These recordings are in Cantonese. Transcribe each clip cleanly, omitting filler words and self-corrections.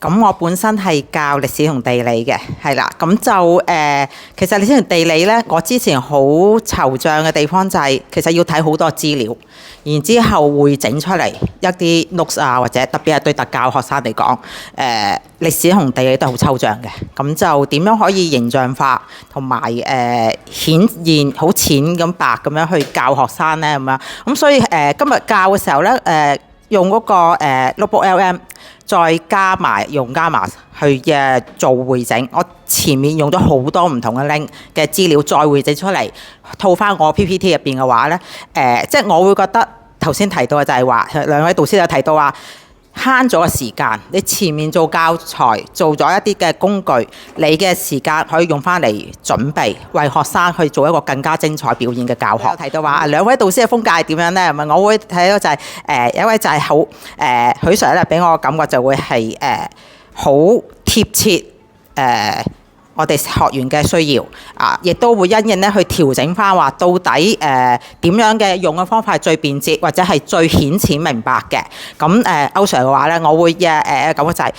咁我本身係教歷史同地理嘅，係啦。咁就其實歷史同地理咧，我之前好惆悵嘅地方就係、其實要睇好多資料，然之後會整出嚟一啲 notes 啊，或者特別係對特教學生嚟講，歷史同地理都係好抽象嘅。咁就點樣可以形象化同埋顯現好淺咁白咁樣去教學生咧咁樣。咁所以今日教嘅時候咧，用嗰個Notebook LM。再加埋用 Gamma 去做會整，我前面用咗好多唔同嘅 link 嘅資料，再會整出嚟套翻我 PPT 入邊嘅話咧，即係我會覺得頭先提到嘅就係話，兩位導師有提到話慳咗個時間，你前面做教材做咗一啲嘅工具，你嘅時間可以用翻嚟準備，為學生去做一個更加精彩表演嘅教學。提到話兩位導師嘅風格係點樣咧？咁啊，我會睇到就係有一位就係好許 Sir 咧，俾我嘅感覺就會係好貼切我哋學員嘅需要啊，亦都會因應咧去調整翻話到底點樣嘅用嘅方法係最便捷或者係最顯淺明白嘅。咁歐 Sir 嘅話咧，我會感覺就係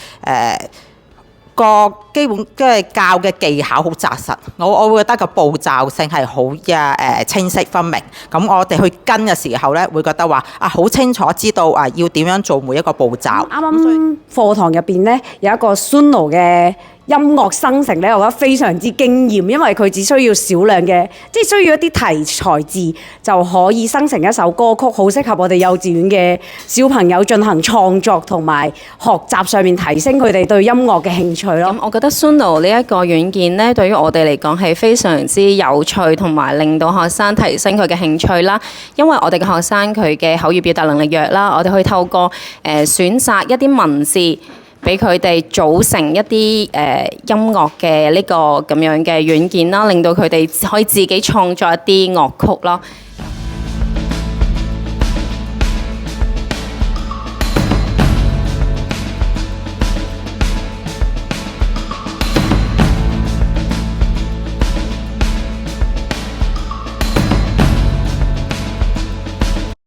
個基本即係教嘅技巧好紮實，我會覺得個步驟性係好清晰分明。咁我哋去跟嘅時候咧，會覺得話好清楚知道要點樣做每一個步驟。啱啱課堂入邊咧有一個 Suno 嘅音樂生成咧，我覺得非常之驚豔，因為佢只需要少量嘅，即係需要一啲題材字就可以生成一首歌曲，好適合我哋幼稚園嘅小朋友進行創作同埋學習上面提升佢哋對音樂嘅興趣咯。我覺得 Suno 呢一個軟件咧，對於我哋嚟講係非常之有趣，同埋令到學生提升佢嘅興趣啦。因為我哋嘅學生佢嘅口語表達能力弱啦，我哋可以透過選擇一啲文字，俾佢哋組成一啲音樂嘅呢個咁樣嘅軟件啦，令到佢哋可以自己創作一啲樂曲咯。